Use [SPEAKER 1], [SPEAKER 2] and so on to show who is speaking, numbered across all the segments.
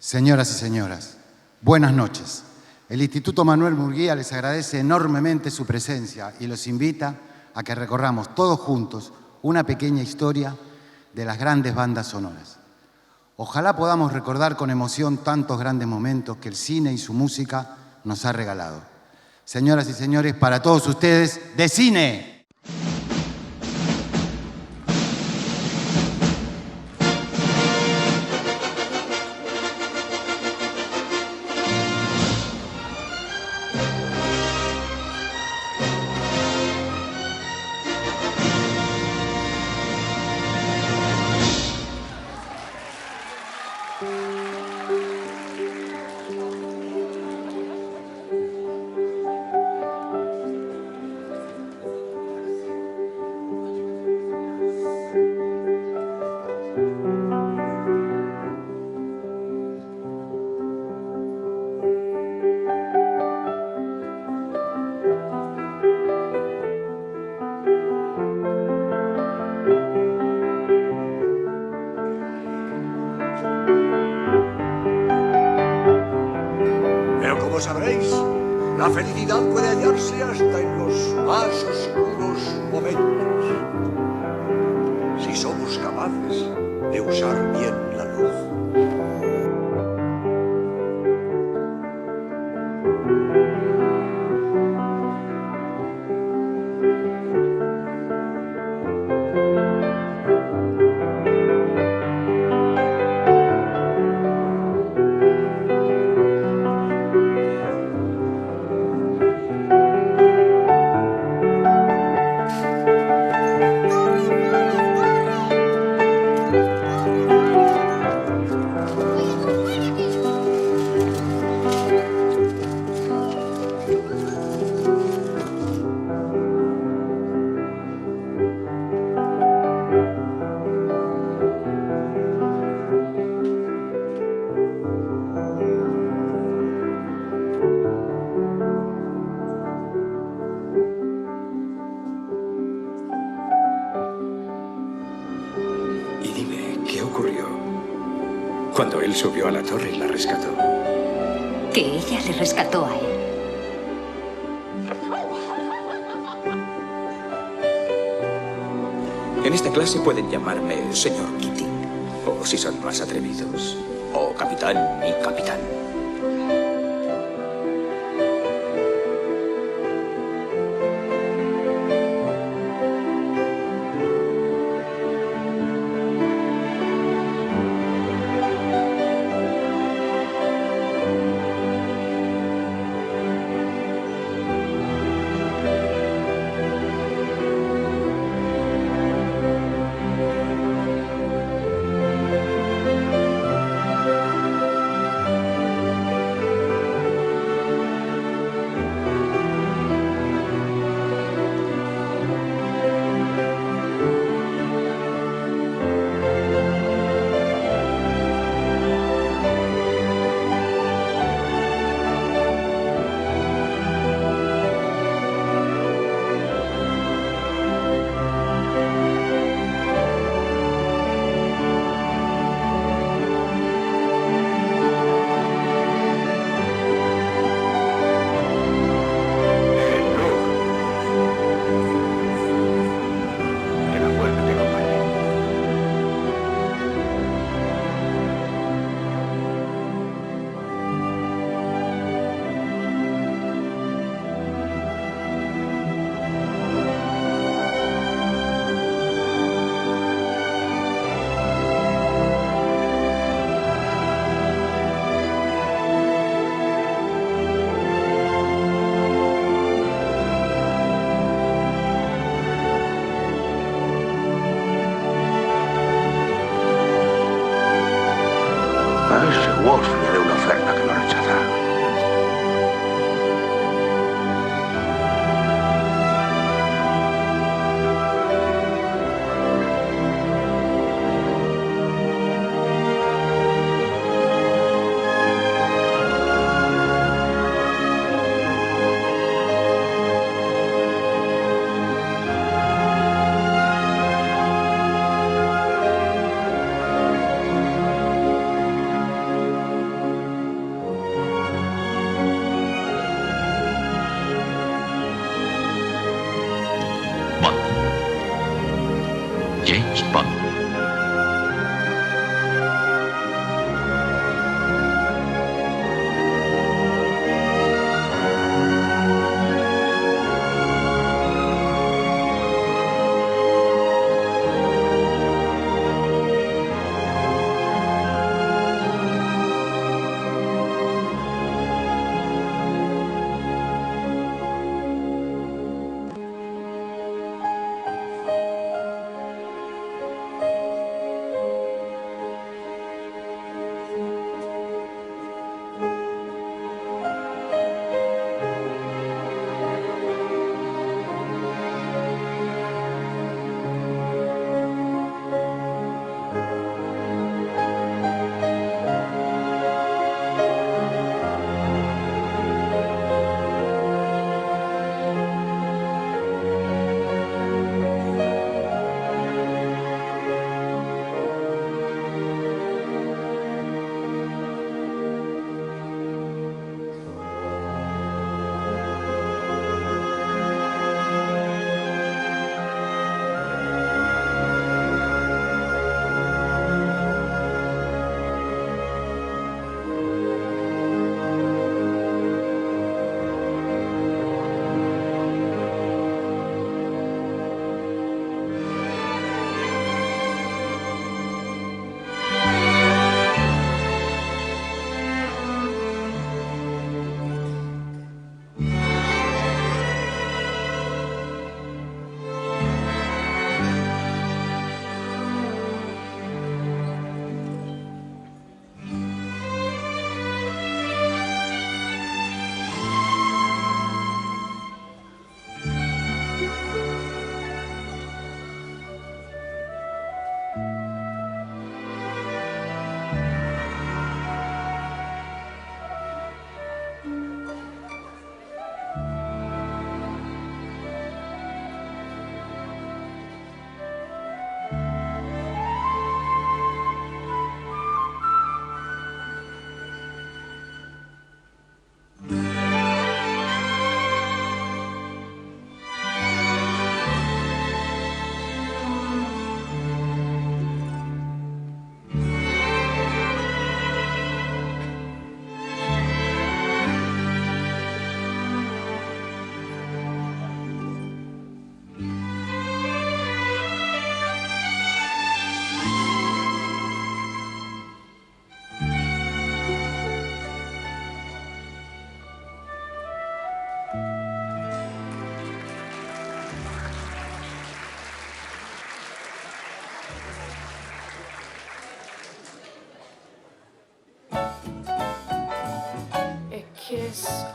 [SPEAKER 1] Señoras y señores, buenas noches. El Instituto Manuel Murguía les agradece enormemente su presencia y los invita a que recorramos todos juntos una pequeña historia de las grandes bandas sonoras. Ojalá podamos recordar con emoción tantos grandes momentos que el cine y su música nos ha regalado. Señoras y señores, para todos ustedes, ¡de cine!
[SPEAKER 2] Sabréis, la felicidad puede hallarse hasta en los más oscuros momentos, si somos capaces de usar bien la luz.
[SPEAKER 3] Cuando él subió a la torre y la rescató.
[SPEAKER 4] Que ella le rescató a él.
[SPEAKER 3] En esta clase pueden llamarme señor Kitty. O si son más atrevidos. O capitán y capitán.
[SPEAKER 2] Wolf le haré una oferta que no rechazará.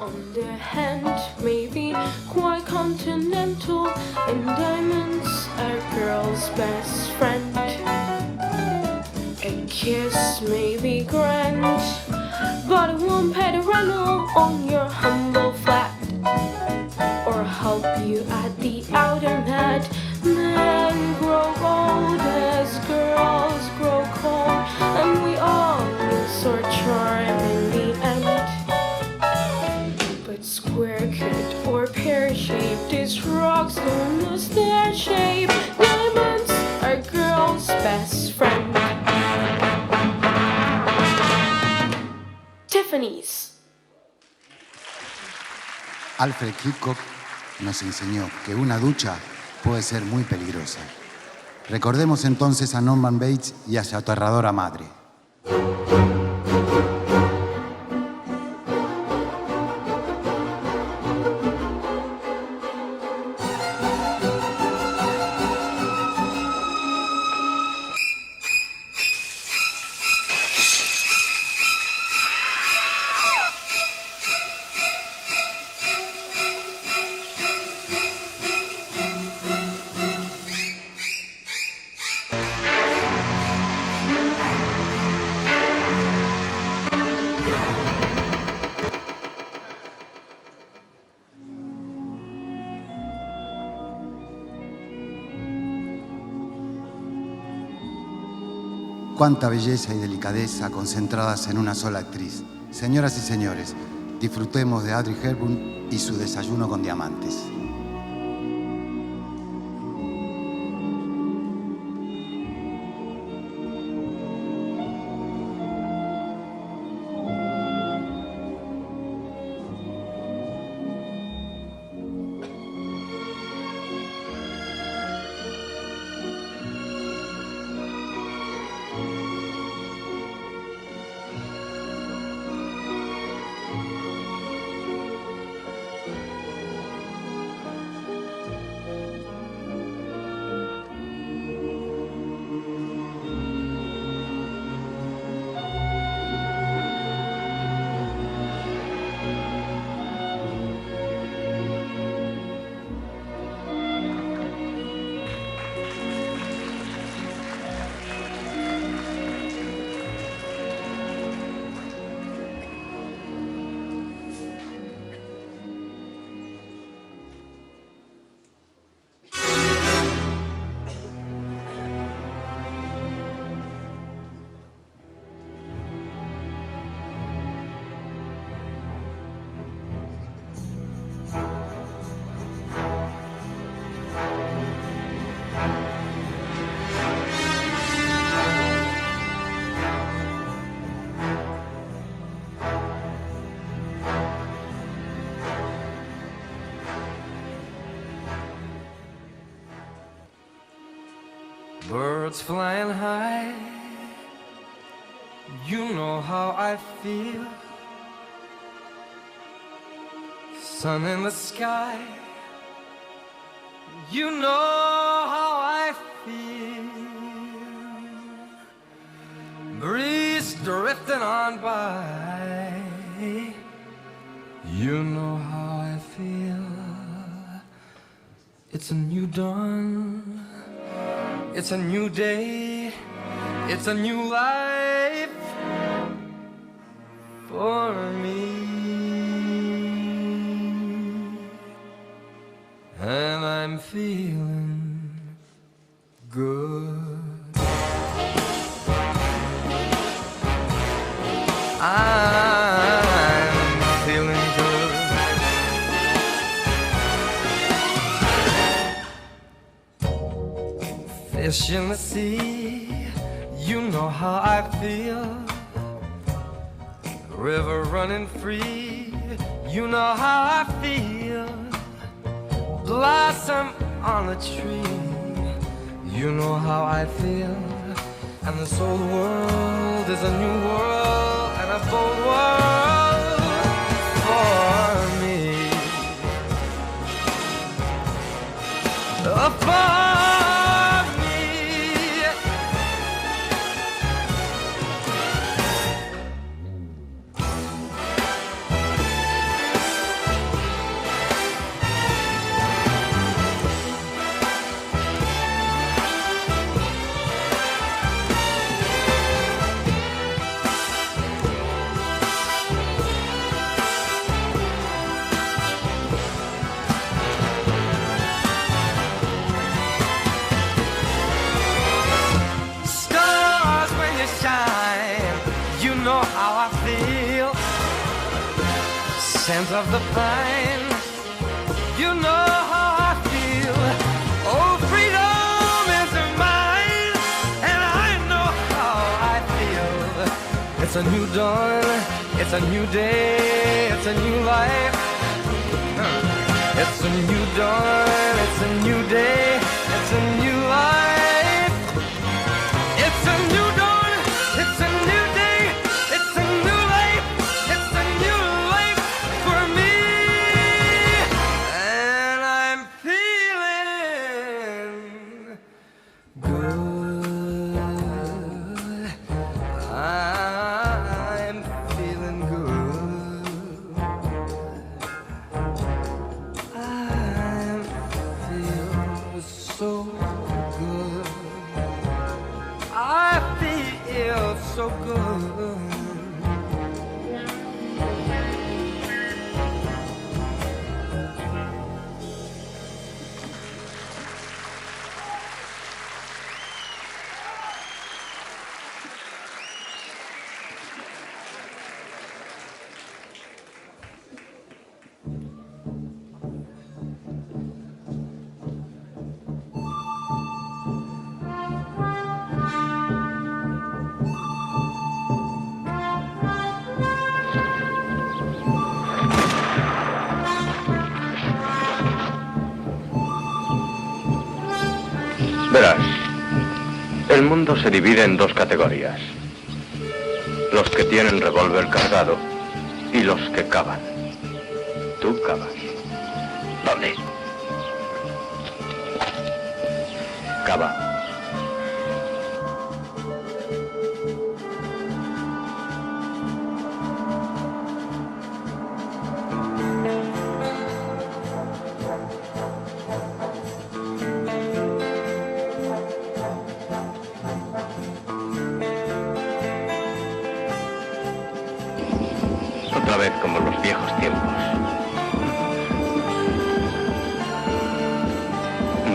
[SPEAKER 5] on the hand may be quite continental, and diamonds are girl's best friend. A kiss may be grand, but it won't pay the rental on your humble flat, or help you at the outer mat. Men grow old as girls grow cold, and we all lose our charm in the end. But square-cut or pear-shaped, these rocks don't lose their shape. Diamonds are girls' best friend. Tiffany's.
[SPEAKER 1] Alfred Hitchcock nos enseñó que una ducha puede ser muy peligrosa. Recordemos entonces a Norman Bates y a su aterradora madre. Cuánta belleza y delicadeza concentradas en una sola actriz. Señoras y señores, disfrutemos de Audrey Hepburn y su desayuno con diamantes.
[SPEAKER 6] Birds flying high, you know how I feel. Sun in the sky, you know how I feel. Breeze drifting on by, you know how I feel. It's a new dawn, it's a new day, it's a new life for me. And I'm feeling good. I'm feeling good. Fish in the sea, you know how I feel. River running free, you know how I feel. Blossom on a tree, you know how I feel. And this old world is a new world and a bold world for me. For me. scent of the pine. You know how I feel. Oh, freedom is mine, and I know how I feel. It's a new dawn, it's a new day, it's a new life. It's a new dawn, it's a new day, it's a new life. It's a new dawn, it's a new day, it's a new life. It's a new life for me, and I'm feeling good. I'm feeling good. I feel so good. I feel so good.
[SPEAKER 7] Verás, el mundo se divide en dos categorías. Los que tienen revólver cargado y los que cavan. Tú cavas. ¿Dónde? Cava. Otra vez como en los viejos tiempos.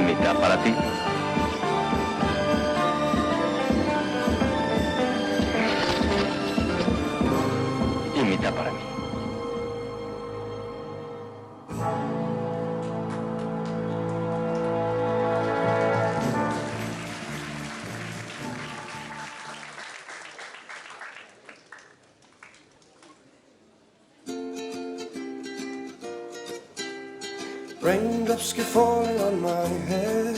[SPEAKER 7] Mitad para ti. Y mitad para mí.
[SPEAKER 8] Raindrops keep falling on my head,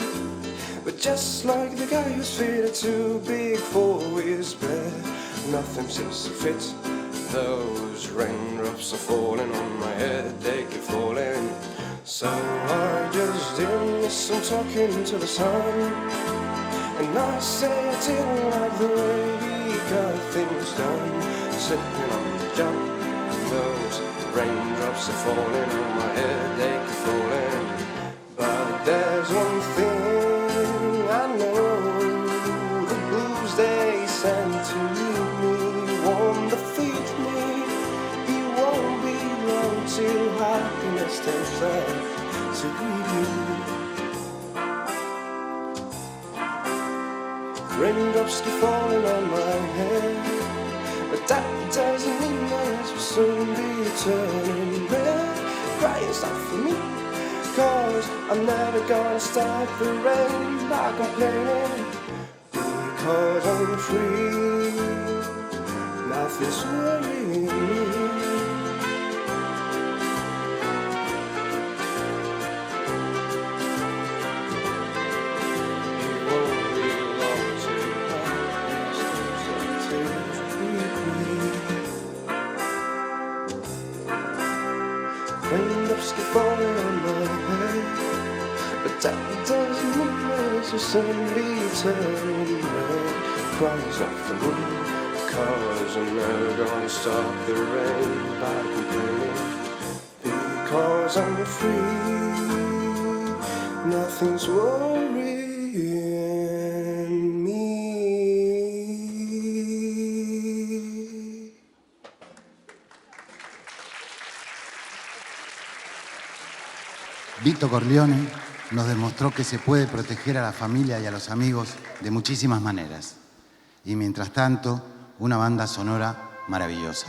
[SPEAKER 8] but just like the guy whose feet are too big for his bed, nothing seems to fit. Those raindrops are falling on my head, they keep falling. So I just didn't listen, talking to the sun, and I say I didn't like the way he got things done. Sitting on the jump, those raindrops are falling on my head, they keep falling. But there's one thing I know, the blues they send to me won't defeat me. It won't be long till happiness takes us to you. Raindrops keep falling on my head, but that doesn't mean that will soon be turning red. Crying stop for me, 'cause I'm never gonna stop the rain by complaining. Because I'm free, nothing's worrying me. It won't be long till happiness takes us to you. Raindrops keep falling on my head, but that doesn't mean there's a suddenly turning red. Crying's not for me, 'cause I'm never gonna stop the rain by complaining. Because I'm free, nothing's worrying me.
[SPEAKER 1] Vito Corleone nos demostró que se puede proteger a la familia y a los amigos de muchísimas maneras. Y mientras tanto, una banda sonora maravillosa.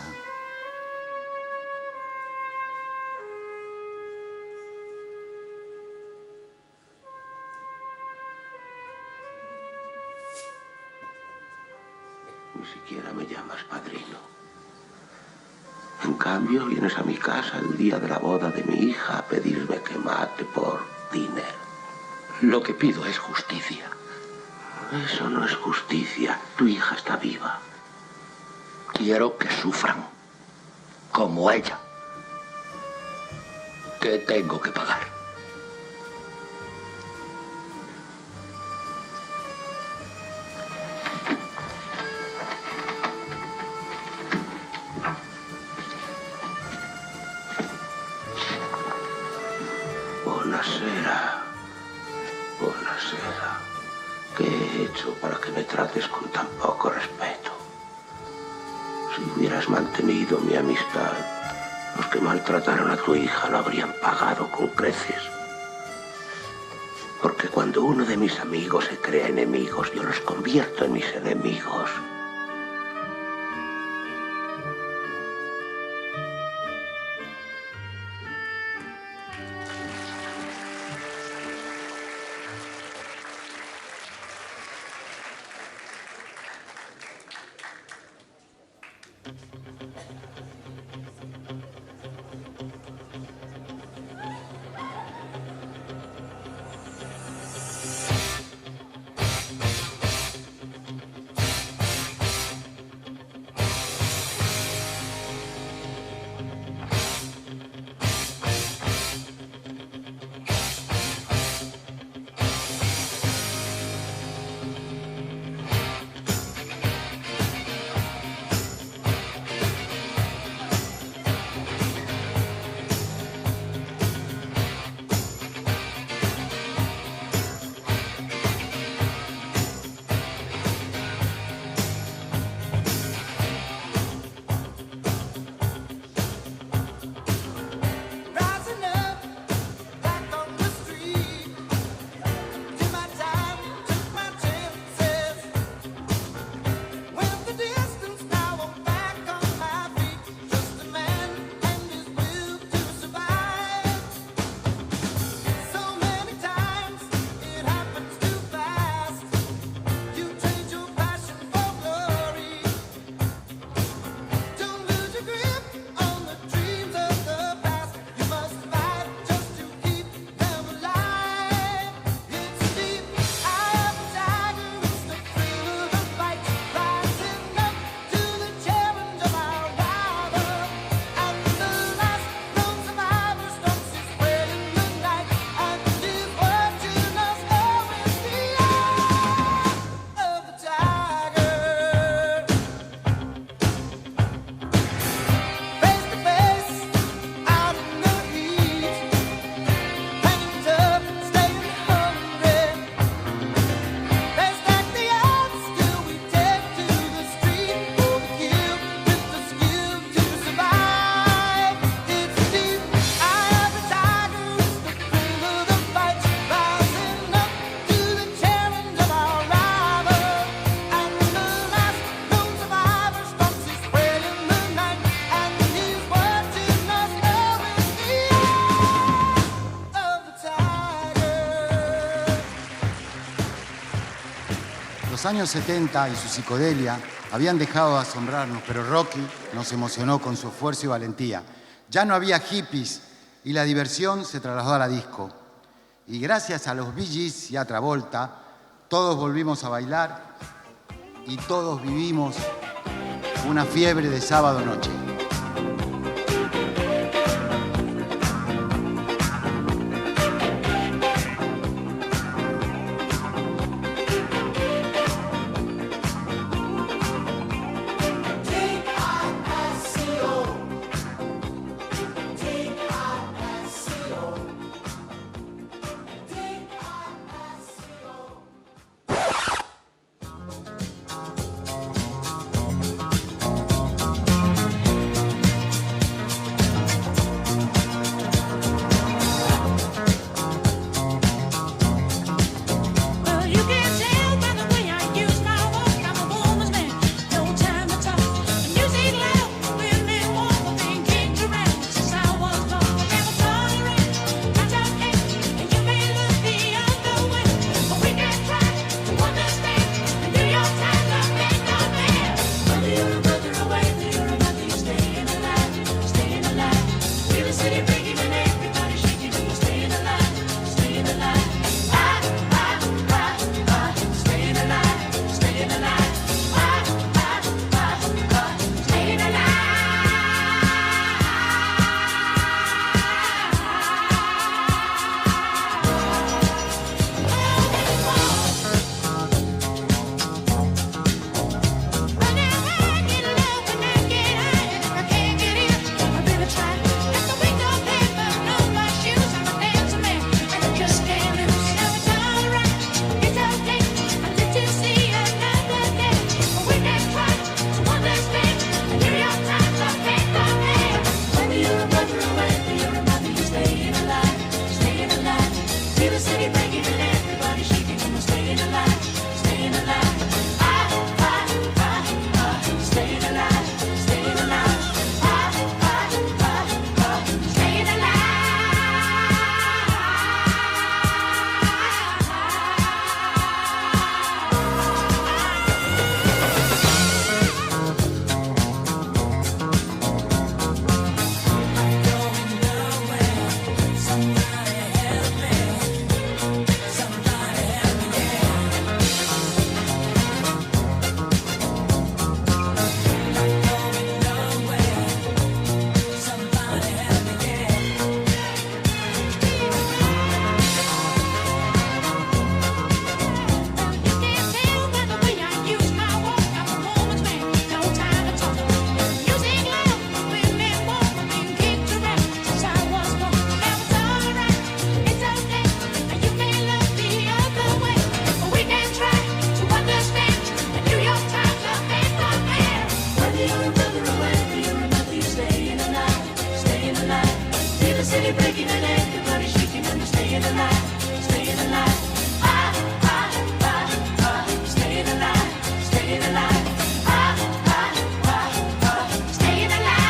[SPEAKER 9] siquiera me llamas padrino. En cambio, vienes a mi casa el día de la boda de mi hija a pedirme que mate por dinero.
[SPEAKER 3] Lo que pido es justicia.
[SPEAKER 9] Eso no es justicia. Tu hija está viva.
[SPEAKER 3] Quiero que sufran. Como ella. ¿Qué tengo que pagar?
[SPEAKER 9] Buonasera. Buonasera. ¿Qué he hecho para que me trates con tan poco respeto? Si hubieras mantenido mi amistad, los que maltrataron a tu hija lo habrían pagado con creces. Porque cuando uno de mis amigos se crea enemigos, yo los convierto en mis enemigos.
[SPEAKER 1] Los años 70 y su psicodelia habían dejado de asombrarnos, pero Rocky nos emocionó con su esfuerzo y valentía. Ya no había hippies y la diversión se trasladó a la disco. Y gracias a los Bee Gees y a Travolta, todos volvimos a bailar y todos vivimos una fiebre de sábado noche.
[SPEAKER 10] city breaking and everybody shaking and they're staying alive, staying alive. Ah, ah, ah, ah, staying alive, staying alive. Ah, ah, ah, ah, staying alive.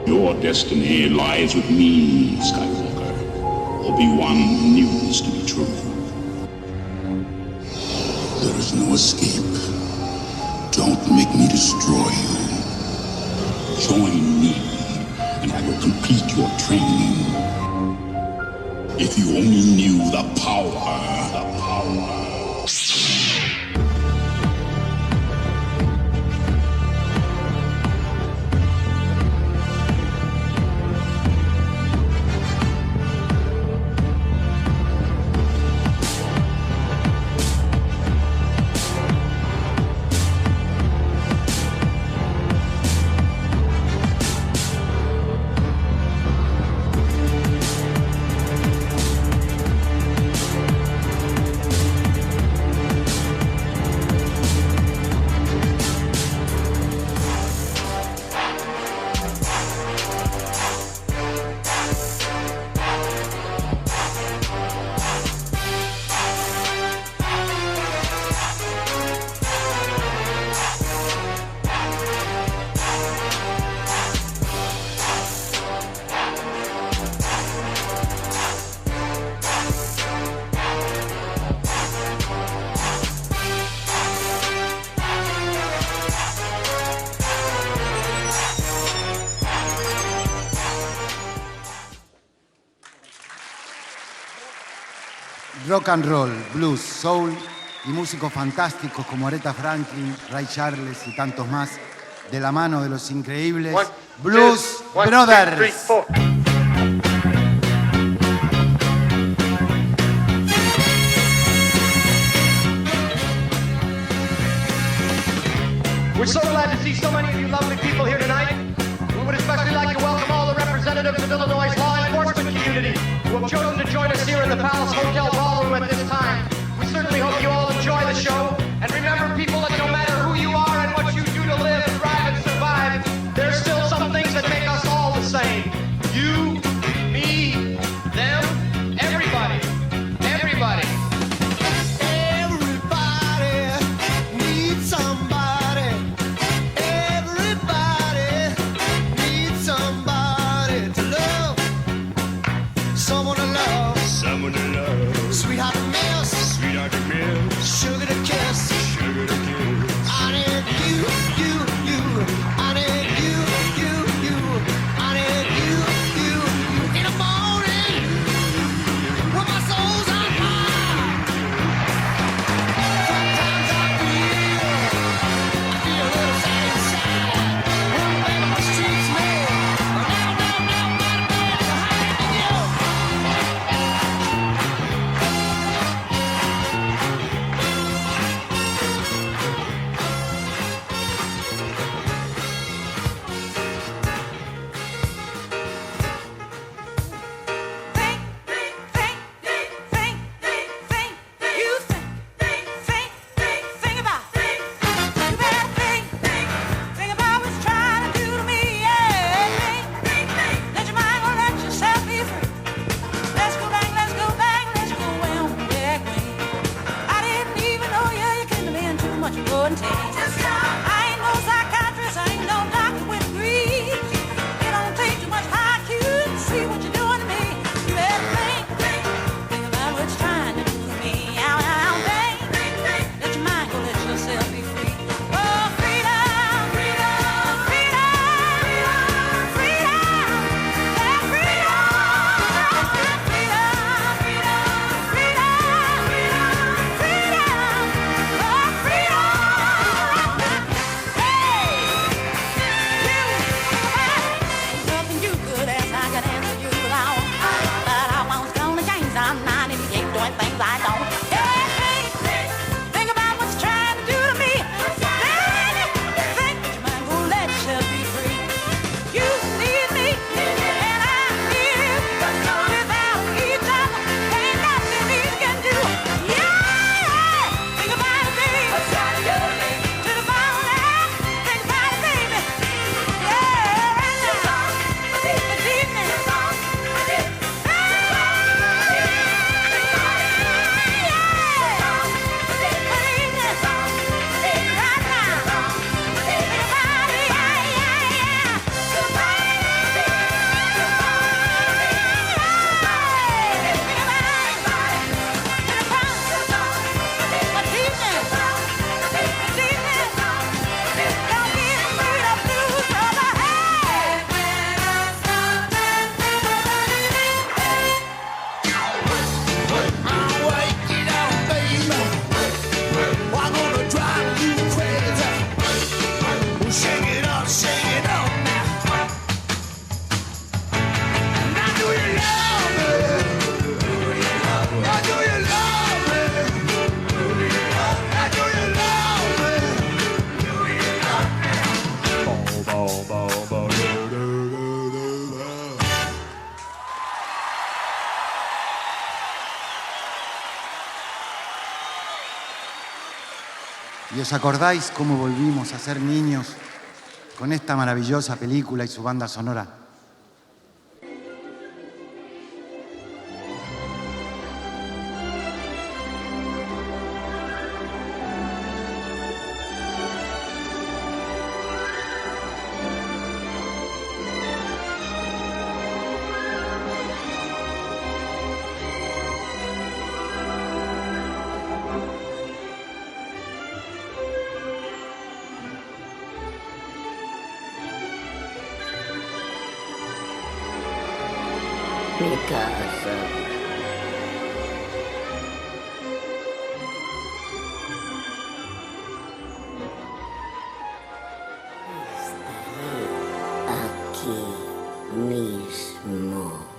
[SPEAKER 11] Your destiny lies with me, Skywalker. Obi-Wan knew this to be true. There is no escape. Don't make me destroy you. Join me, and I will complete your training. If you only knew the power.
[SPEAKER 1] Rock and roll, blues, soul y músicos fantásticos como Aretha Franklin, Ray Charles y tantos más, de la mano de los increíbles Blues Brothers.
[SPEAKER 12] We're so glad to see so many of you lovely people here tonight. We would especially like to welcome all the representatives of Illinois' law enforcement community who have chosen to join us here in the Palace Hotel Ballroom at this time. We certainly hope you all enjoy the show. And remember, people, that no matter who you are and what you do to live, thrive, and survive, there's still some things that make us all the same. You, me, them, everybody. Everybody.
[SPEAKER 10] Everybody needs somebody. Everybody needs somebody to love. Someone to love.
[SPEAKER 2] Someone to love.
[SPEAKER 10] Sweetheart to miss.
[SPEAKER 2] Sweetheart to miss.
[SPEAKER 10] Sugar to kiss.
[SPEAKER 2] Sugar to kiss.
[SPEAKER 10] I need you. I need you. I need you. In the morning, when my soul's on fire. Sometimes I feel a little sad inside. When baby mistreats me.
[SPEAKER 1] ¿Y os acordáis cómo volvimos a ser niños con esta maravillosa película y su banda sonora?
[SPEAKER 4] Mi casa. Estaré aquí mismo.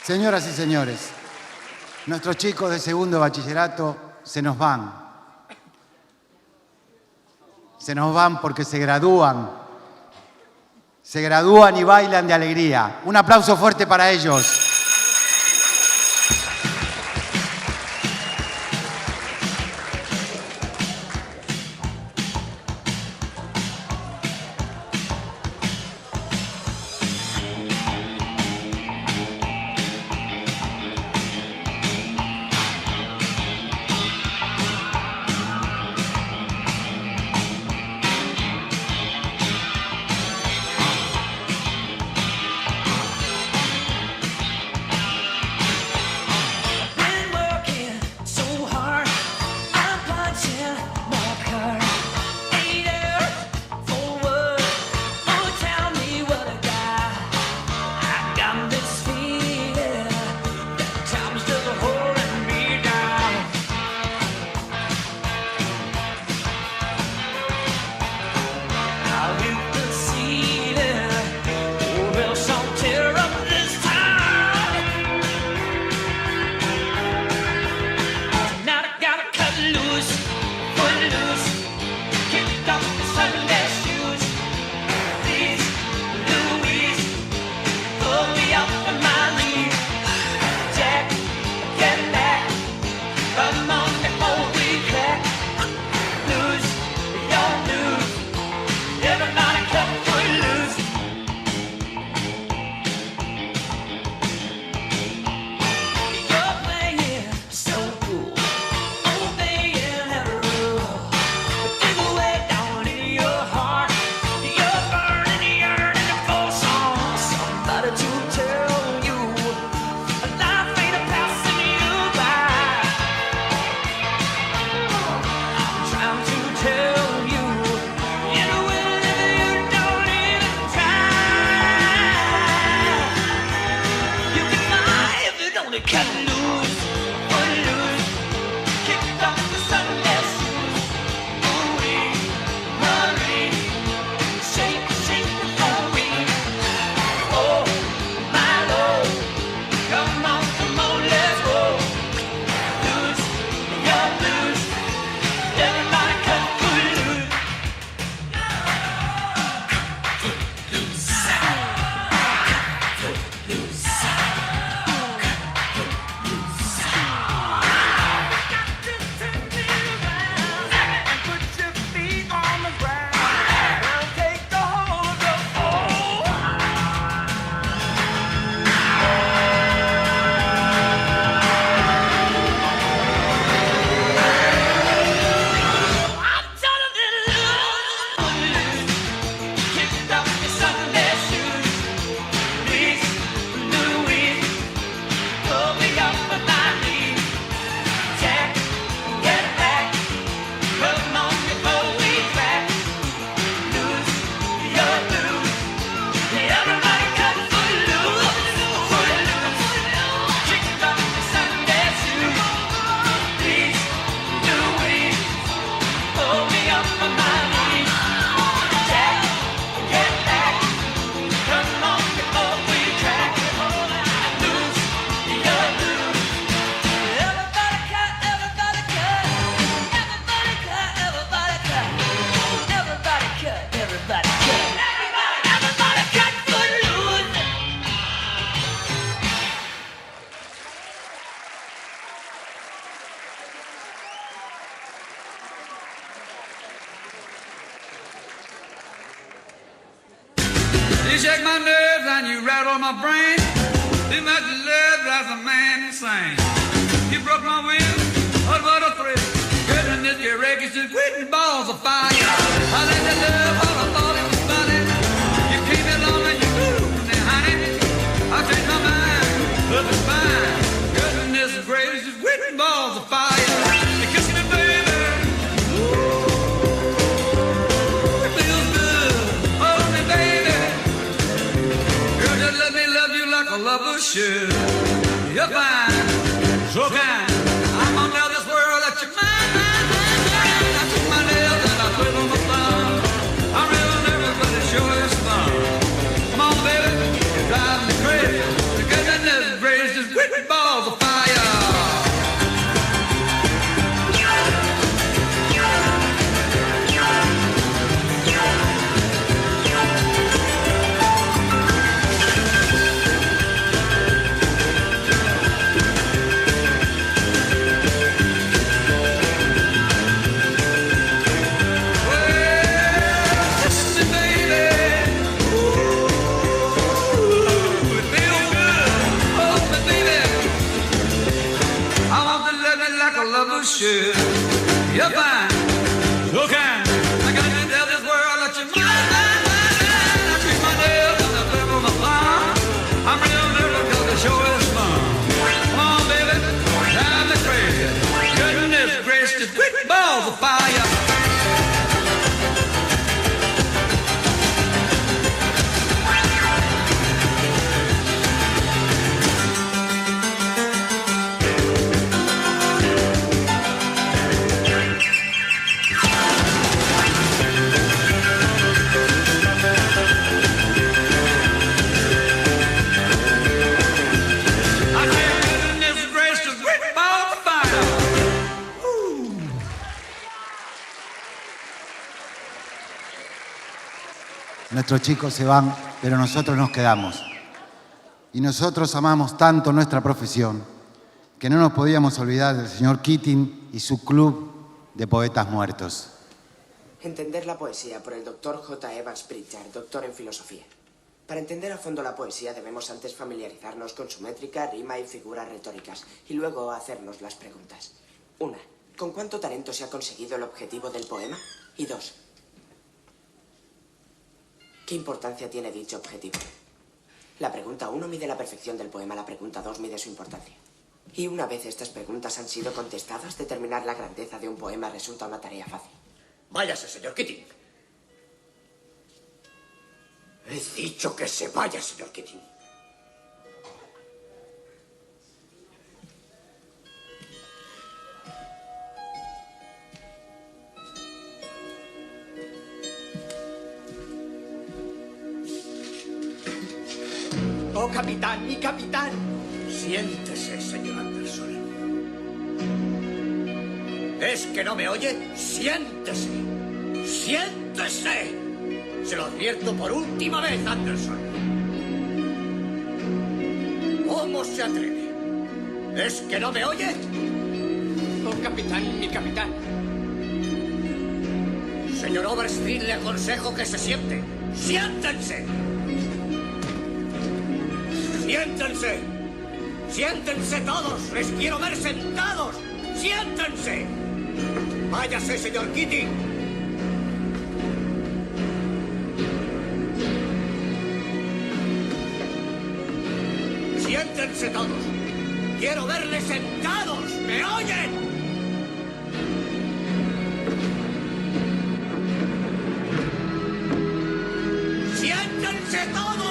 [SPEAKER 1] Señoras y señores, nuestros chicos de segundo bachillerato se nos van. Se nos van porque se gradúan. Se gradúan y bailan de alegría. Un aplauso fuerte para ellos.
[SPEAKER 13] You shake my nerves and you rattle my brain. Too much love drives a man insane. You broke my will, oh what a thrill. Goodness, your wreckage is quitting balls of fire. I let you love all I thought it was funny. You came along and you moved me, honey. I changed my mind, but it's fine. Goodness gracious, quitting balls of fire. You kissing me, baby. Ooh, it feels good. Hold me, baby. Girl, just let me love you like a lover should. You're fine, so kind. I'm gonna tell this world that you're mine. I took my nails and I put on my thumb. I'm real nervous, but it sure is fun. Come on, baby, you're driving me crazy. The goodness gracious, quitting balls of fire. Should. You're fine, so kind. I got to tell this world that you're mine. I treat my nails and I flip on my thumb. I'm real nervous because the show is fun. Come on, baby, drive me crazy. Goodness gracious, quick balls of fire.
[SPEAKER 1] Nuestros chicos se van, pero nosotros nos quedamos. Y nosotros amamos tanto nuestra profesión que no nos podíamos olvidar del señor Keating y su club de poetas muertos.
[SPEAKER 14] Entender la poesía por el Dr. J. Evans Pritchard, doctor en filosofía. Para entender a fondo la poesía debemos antes familiarizarnos con su métrica, rima y figuras retóricas, y luego hacernos las preguntas. 1. ¿Con cuánto talento se ha conseguido el objetivo del poema? Y 2. ¿Qué importancia tiene dicho objetivo? La pregunta 1 mide la perfección del poema, la pregunta 2 mide su importancia. Y una vez estas preguntas han sido contestadas, determinar la grandeza de un poema resulta una tarea fácil.
[SPEAKER 2] Váyase, señor Keating. He dicho que se vaya, señor Keating.
[SPEAKER 12] ¡Oh, capitán, mi capitán!
[SPEAKER 2] Siéntese, señor Anderson. ¿Es que no me oye? ¡Siéntese! ¡Siéntese! Se lo advierto por última vez, Anderson. ¿Cómo se atreve? ¿Es que no me oye?
[SPEAKER 12] ¡Oh, capitán, mi capitán!
[SPEAKER 2] Señor Overstreet, le aconsejo que se siente. ¡Siéntense! ¡Siéntense! ¡Siéntense todos! ¡Les quiero ver sentados! ¡Siéntense! ¡Váyase, señor Keating! ¡Siéntense todos! ¡Quiero verles sentados! ¿Me oyen? ¡Siéntense todos!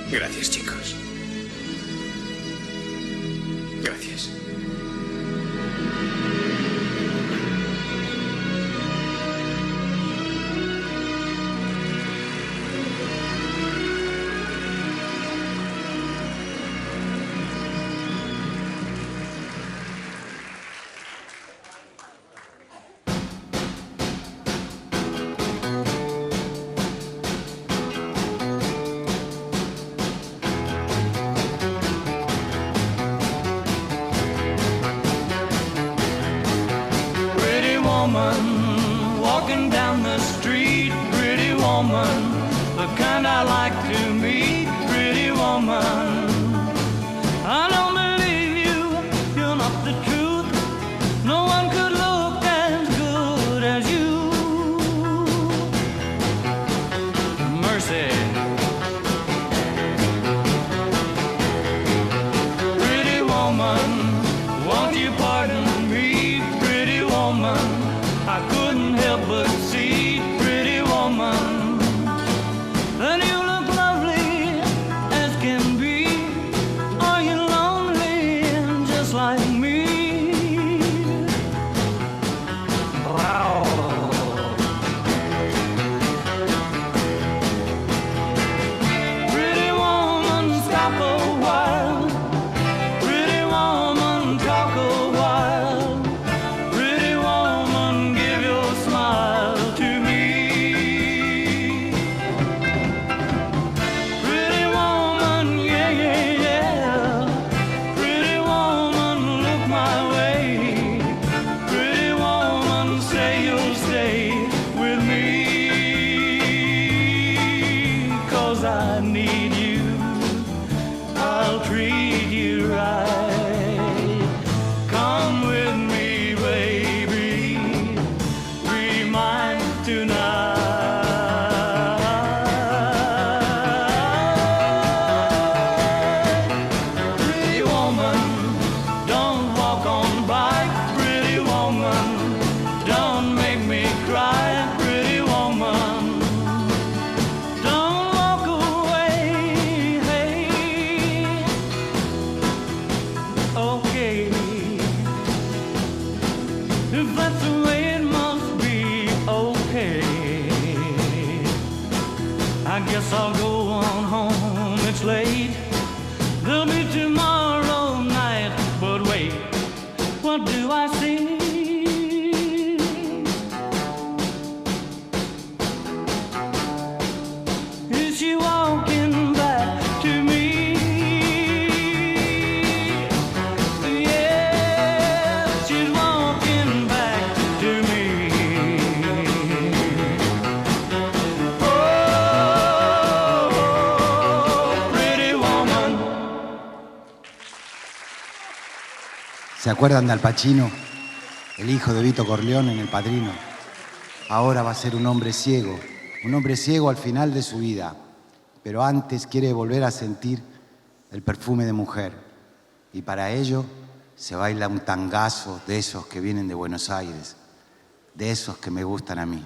[SPEAKER 3] Gracias, chicos. Gracias.
[SPEAKER 6] woman walking down the street, pretty woman, the kind I like to meet, pretty woman. I don't believe you, you're not the truth. No one could look as good as you. Mercy. Pretty woman, won't you pardon me, pretty woman? I couldn't help but see, pretty woman, that you look lovely as can be. Are you lonely just like me? Wow. Pretty woman, stop a while. Pretty woman, talk a while. Pretty woman, give your smile to me. Pretty woman, yeah, yeah, yeah. Pretty woman, look my way. Pretty woman, say you'll stay with me. 'Cause I need you, I'll treat you right. Come with me, baby, be mine tonight. Pretty woman, don't walk on by. Pretty woman, don't make me cry. Pretty woman, don't walk away. Hey, okay, if that's the way it must be, okay. I guess I'll go on home, it's late. There'll be tomorrow night, but wait, what do I see? Is she walking back to me? Yeah, she's walking back to me. Oh, pretty woman.
[SPEAKER 1] ¿Se acuerdan de Al Pacino? El hijo de Vito Corleone en El Padrino. Ahora va a ser un hombre ciego al final de su vida, pero antes quiere volver a sentir el perfume de mujer. Y para ello se baila un tangazo de esos que vienen de Buenos Aires, de esos que me gustan a mí.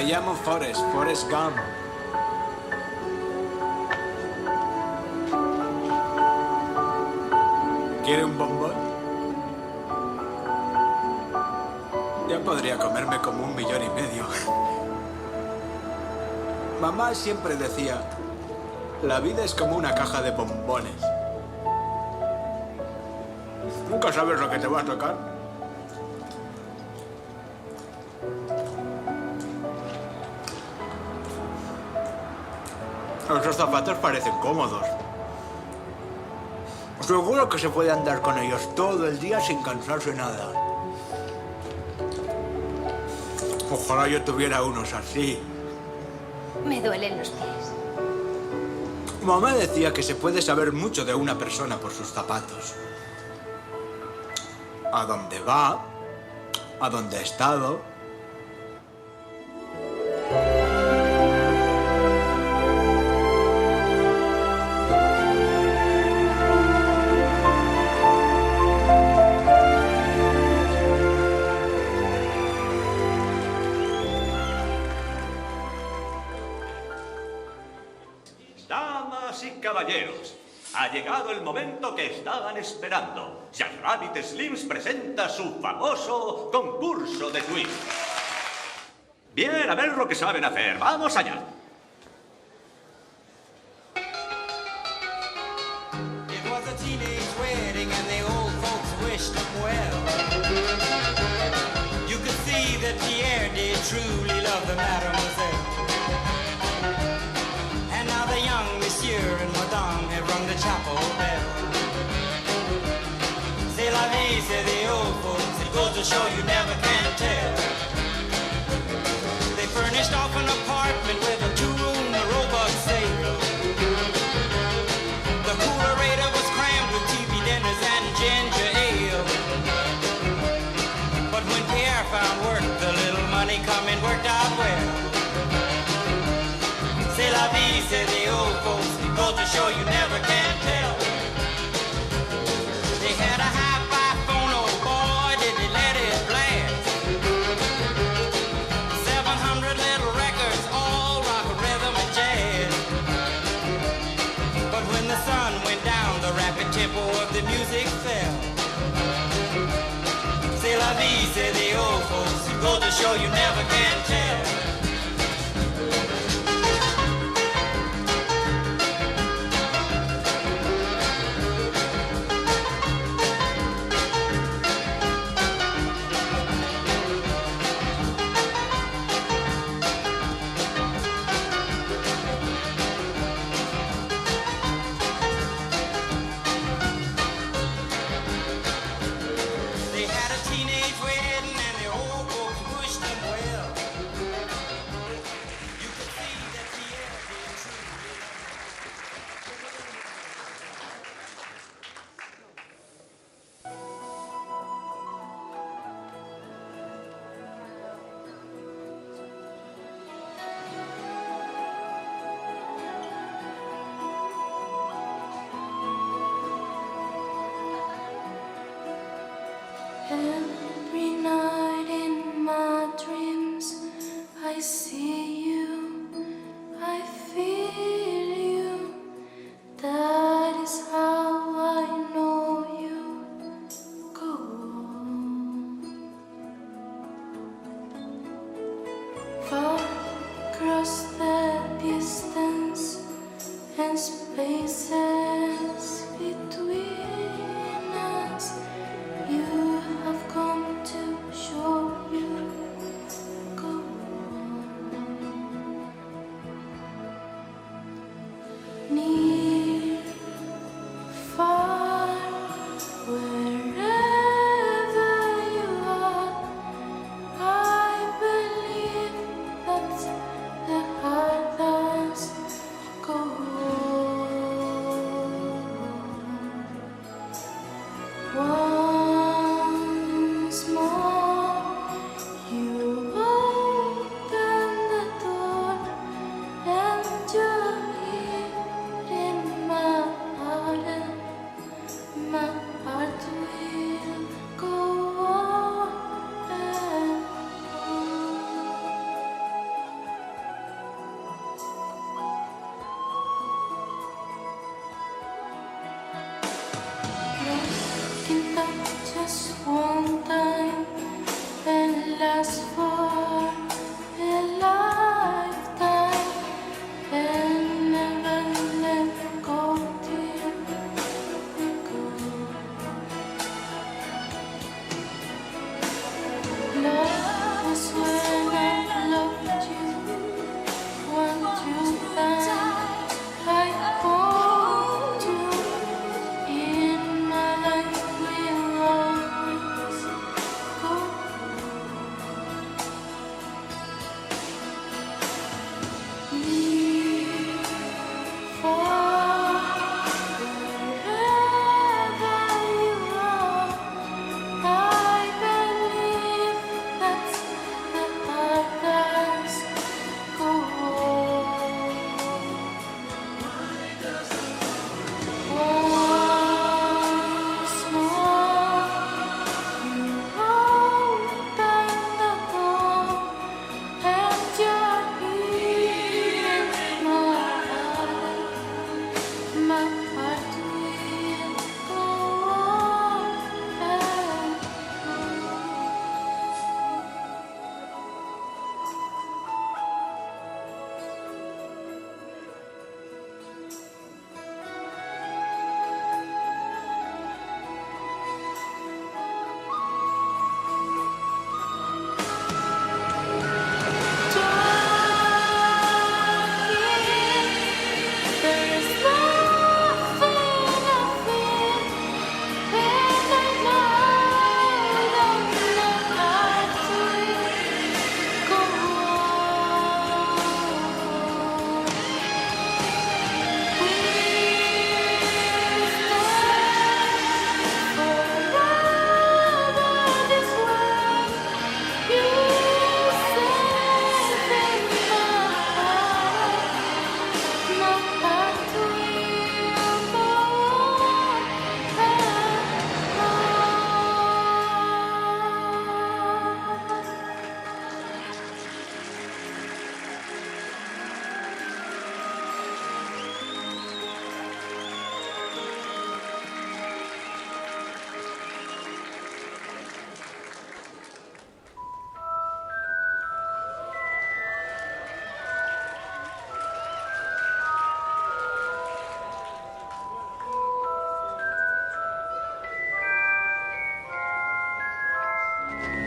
[SPEAKER 15] Me llamo Forrest Gump. ¿Quiere un bombón? Ya podría comerme como 1,5 millones. Mamá siempre decía, la vida es como una caja de bombones. Nunca sabes lo que te va a tocar. Esos zapatos parecen cómodos. Seguro que se puede andar con ellos todo el día sin cansarse nada. Ojalá yo tuviera unos así.
[SPEAKER 16] Me duelen los pies.
[SPEAKER 15] Mamá decía que se puede saber mucho de una persona por sus zapatos. A dónde va, a dónde ha estado.
[SPEAKER 17] Damas y caballeros, ha llegado el momento que estaban esperando. Jack Rabbit Slims presenta su famoso concurso de twist. Bien, a ver lo que saben hacer. ¡Vamos allá!
[SPEAKER 18] It was a teenage wedding and the old folks wished them well. You could see that Pierre did truly love the mademoiselle. And now the young monsieur and madame have rung the chapel bell. C'est la vie, say the old folks, it goes to show you never can tell. They furnished off an apartment with a 2-room robot sale. The coolerator was crammed with TV dinners and ginger ale. But when Pierre found work, the little money coming worked out well. C'est la vie, say the old folks, it goes to show you never can tell. They had a hi-fi phone, oh boy, did they let it blast. 700 little records, all rock, rhythm, and jazz. But when the sun went down, the rapid tempo of the music fell. C'est la vie, say the old folks, it goes to show you never can tell.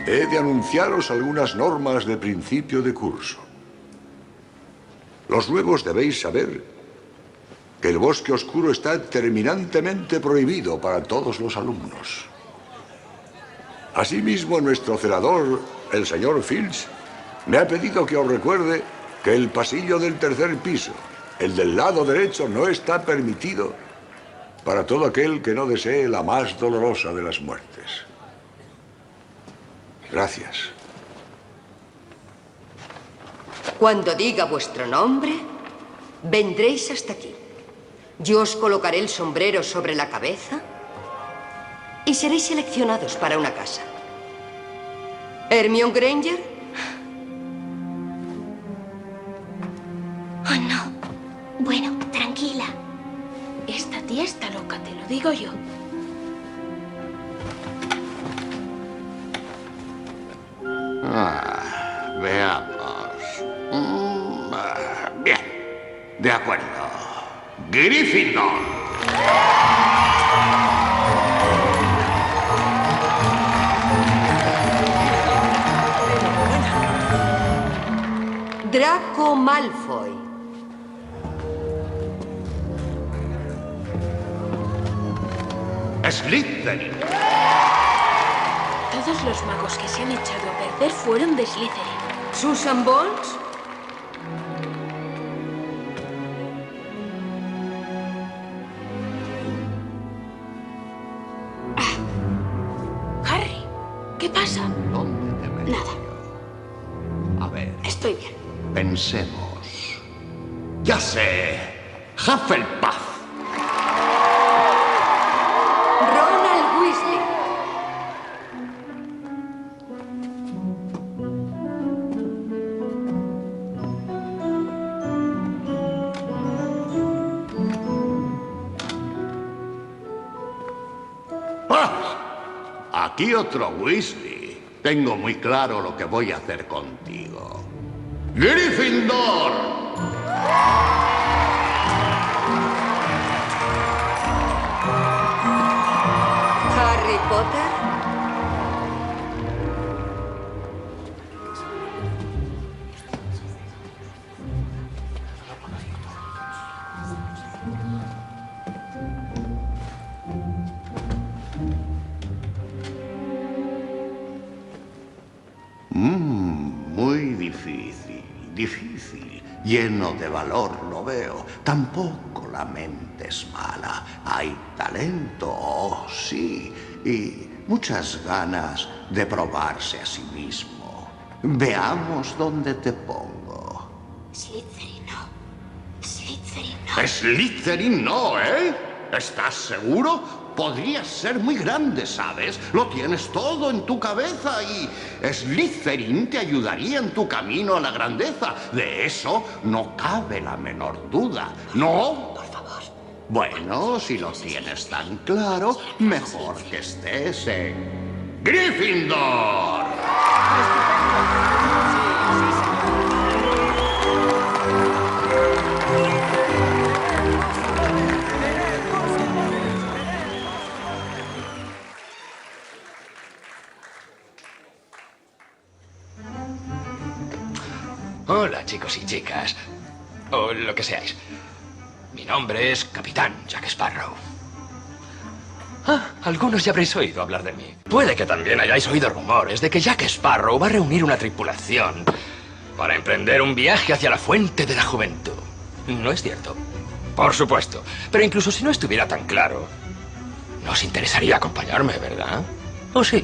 [SPEAKER 2] He de anunciaros algunas normas de principio de curso. Los nuevos debéis saber que el bosque oscuro está terminantemente prohibido para todos los alumnos. Asimismo, nuestro celador, el señor Fields, me ha pedido que os recuerde que el pasillo del tercer piso, el del lado derecho, no está permitido para todo aquel que no desee la más dolorosa de las muertes. Gracias.
[SPEAKER 19] Cuando diga vuestro nombre, vendréis hasta aquí. Yo os colocaré el sombrero sobre la cabeza y seréis seleccionados para una casa. ¿Hermione Granger?
[SPEAKER 5] Oh, no. Bueno, tranquila. Esta tía está loca, te lo digo yo.
[SPEAKER 9] Veamos. Bien. De acuerdo. Gryffindor.
[SPEAKER 19] Draco Malfoy.
[SPEAKER 9] Slytherin.
[SPEAKER 5] Todos los magos que se han echado a perder fueron de Slytherin.
[SPEAKER 19] Susan Bones.
[SPEAKER 5] Harry, ¿qué pasa?
[SPEAKER 9] ¿Dónde te metes?
[SPEAKER 5] Nada.
[SPEAKER 9] A ver,
[SPEAKER 5] Estoy bien.
[SPEAKER 9] pensemos. Ya sé. Hufflepuff.
[SPEAKER 19] Ronald Weasley.
[SPEAKER 9] Aquí otro Weasley. Tengo muy claro lo que voy a hacer contigo. ¡Gryffindor!
[SPEAKER 19] Harry Potter.
[SPEAKER 9] Muy difícil, difícil. Lleno de valor lo veo. Tampoco la mente es mala. Hay talento, oh sí, y muchas ganas de probarse a sí mismo. Veamos dónde te pongo.
[SPEAKER 5] Slytherin no. Slytherin no.
[SPEAKER 9] Slytherin no, ¿eh? ¿Estás seguro? Podrías ser muy grande, ¿sabes? Lo tienes todo en tu cabeza y Slytherin te ayudaría en tu camino a la grandeza. De eso no cabe la menor duda, ¿no?
[SPEAKER 5] Por favor.
[SPEAKER 9] Bueno, si lo tienes tan claro, mejor que estés en Gryffindor.
[SPEAKER 3] Hola, chicos y chicas. O lo que seáis. Mi nombre es Capitán Jack Sparrow. Algunos ya habréis oído hablar de mí. Puede que también hayáis oído rumores de que Jack Sparrow va a reunir una tripulación para emprender un viaje hacia la fuente de la juventud. ¿No es cierto? Por supuesto. Pero incluso si no estuviera tan claro, ¿no os interesaría acompañarme, verdad? ¿O sí?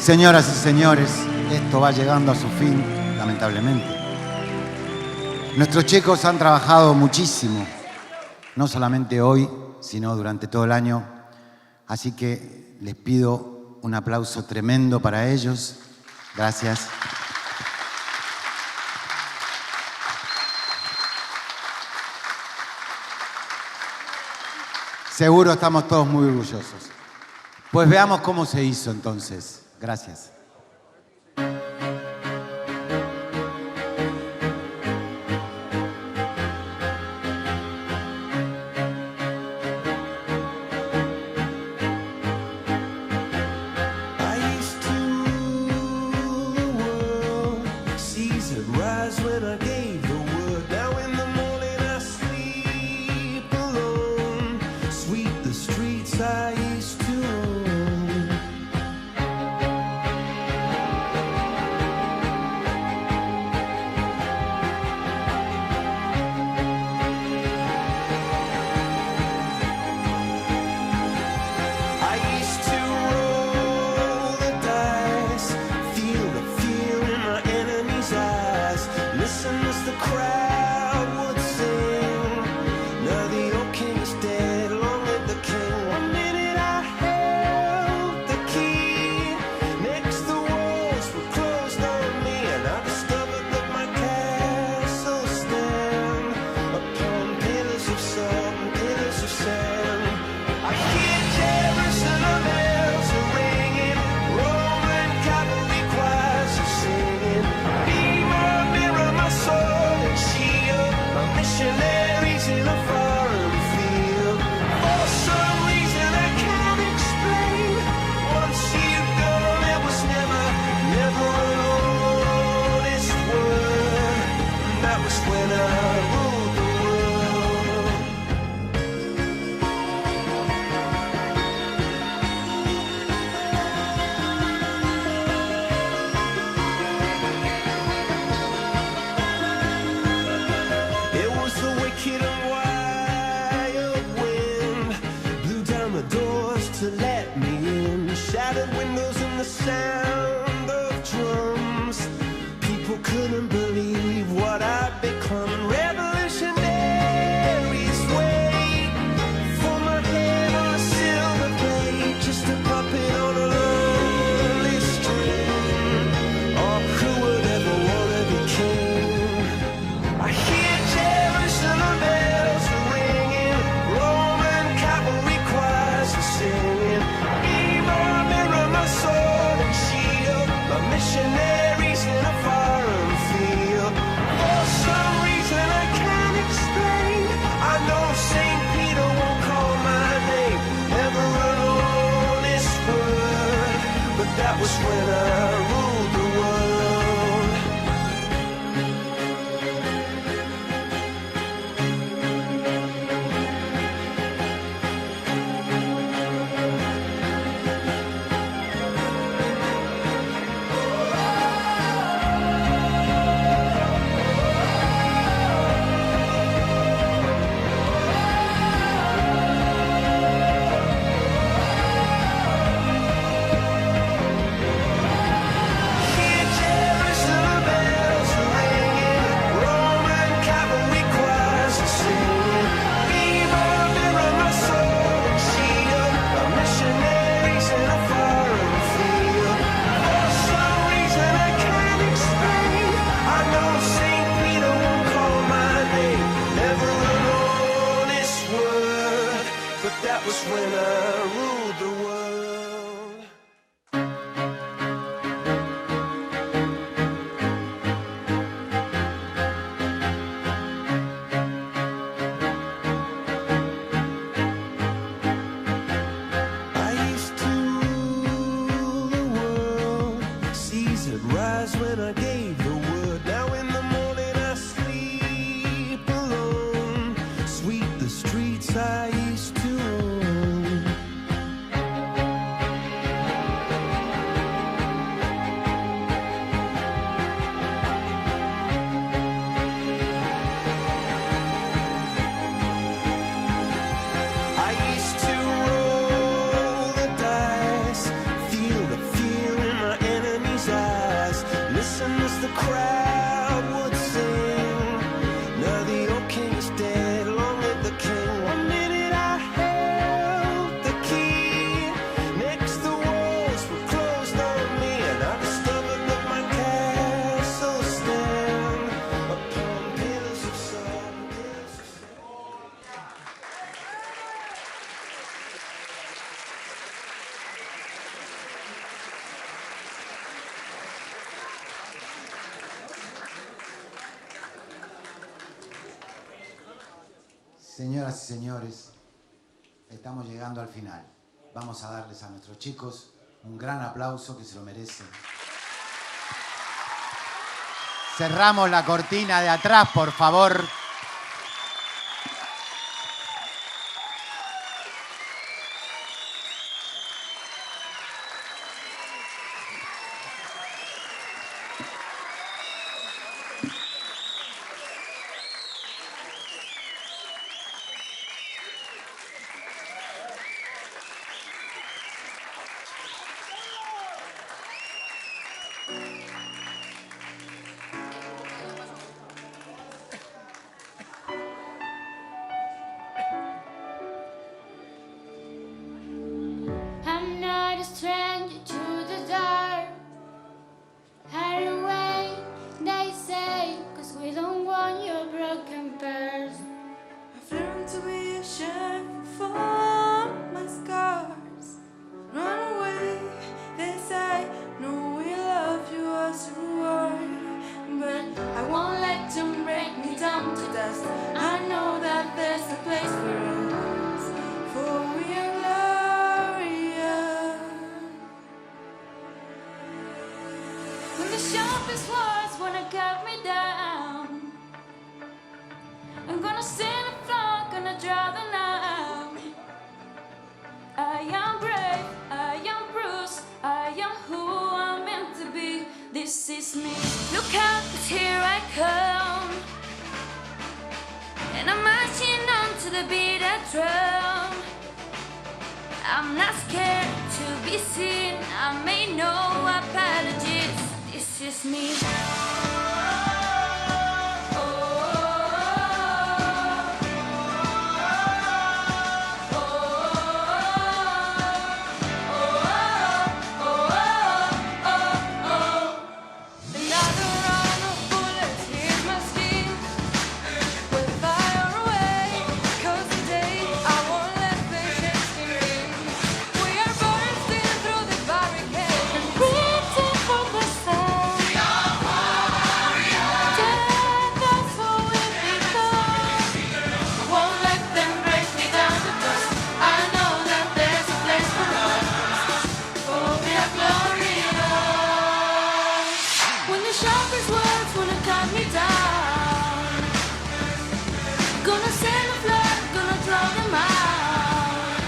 [SPEAKER 1] Señoras y señores, esto va llegando a su fin, lamentablemente. Nuestros chicos han trabajado muchísimo, no solamente hoy, sino durante todo el año. Así que les pido un aplauso tremendo para ellos. Gracias. Seguro estamos todos muy orgullosos. Pues veamos cómo se hizo entonces. Gracias. Señoras y señores, estamos llegando al final. Vamos a darles a nuestros chicos un gran aplauso que se lo merecen. Cerramos la cortina de atrás, por favor.
[SPEAKER 5] I'm not a stranger to the dark. Hide away, they say, 'cause we don't want your broken pearls.
[SPEAKER 10] I've learned to be ashamed for my scars. Run away, they say, no, we love you as you are. But I won't let them break me down to dust. I know that there's a place for us, for we are glorious.
[SPEAKER 5] When the sharpest words wanna cut me down, I'm gonna send a flock, gonna draw them out. I am brave, I am bruised, I am who I'm meant to be. This is me. Look out, 'cause here I come, and I'm marching on to the beat of drum. I'm not scared to be seen, I made no apologies. This is me.
[SPEAKER 10] Another round of bullets, here's my scheme. We'll fire away, 'cause today I won't let patience in. We are bursting through the barricade and reaching for the sun. That's what we've become. Won't let them break me down to dust. I know that there's a place for us, for we are glorious.
[SPEAKER 5] When the sharpest words wanna cut me down, gonna send a flood, gonna draw them out.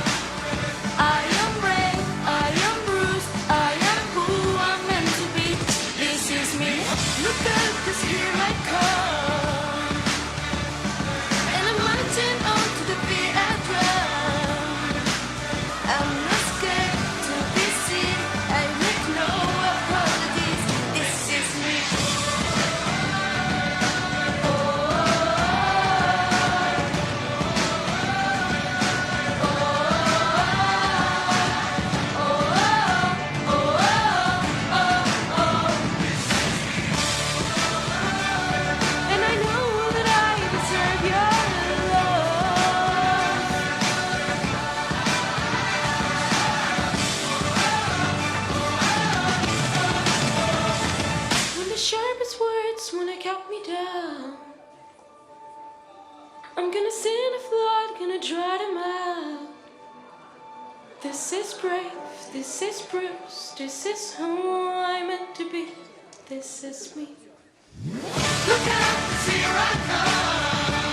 [SPEAKER 5] I am brave, I am bruised, I am who I'm meant to be. This is me. Look out, 'cause here I come, and I'm marching on to the beat of drum. I'm not scared to be seen, I make no apologies. This is me. And I know that I deserve your love. When the sharpest words wanna cut me down, I'm gonna send a flood, gonna dry them out. This is brave, this is Bruce, this is who I'm meant to be. This is me. Look out, 'cause here I come,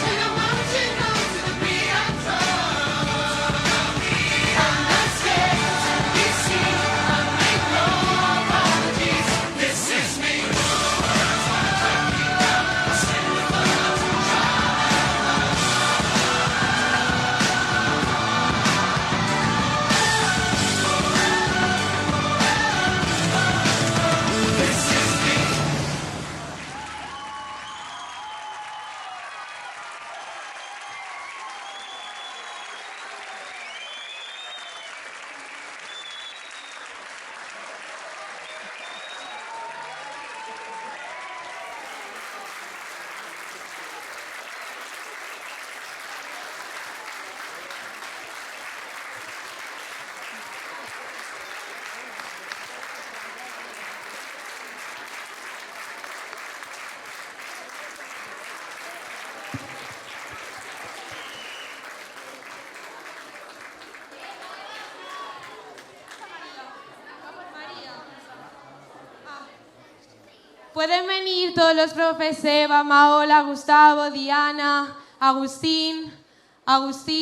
[SPEAKER 5] and I'm marching on to the beat of drum. I'm not scared to be seen, I make no apologies. This is me. Pueden venir todos los profes, Eva, Maola, Gustavo, Diana, Agustín,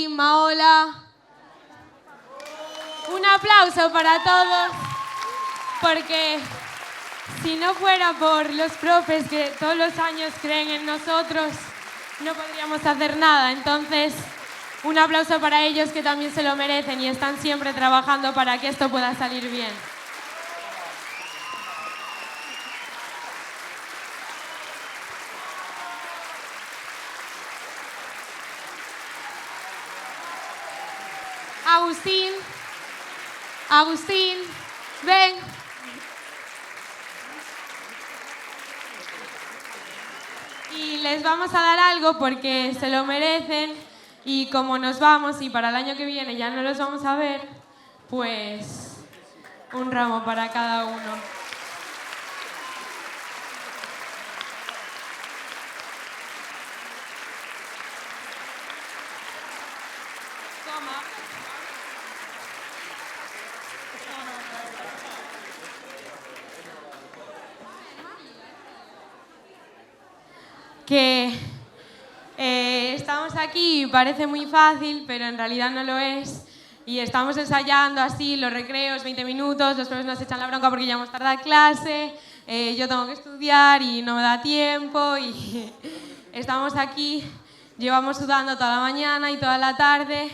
[SPEAKER 5] Maola. Un aplauso para todos, porque si no fuera por los profes que todos los años creen en nosotros, no podríamos hacer nada. Entonces, un aplauso para ellos, que también se lo merecen y están siempre trabajando para que esto pueda salir bien. Agustín, ven. Y les vamos a dar algo porque se lo merecen, y como nos vamos y para el año que viene ya no los vamos a ver, pues un ramo para cada uno. Que estamos aquí y parece muy fácil, pero en realidad no lo es. Y estamos ensayando así los recreos, 20 minutos, los profes nos echan la bronca porque ya hemos tardado a clase, yo tengo que estudiar y no me da tiempo, y estamos aquí, llevamos sudando toda la mañana y toda la tarde,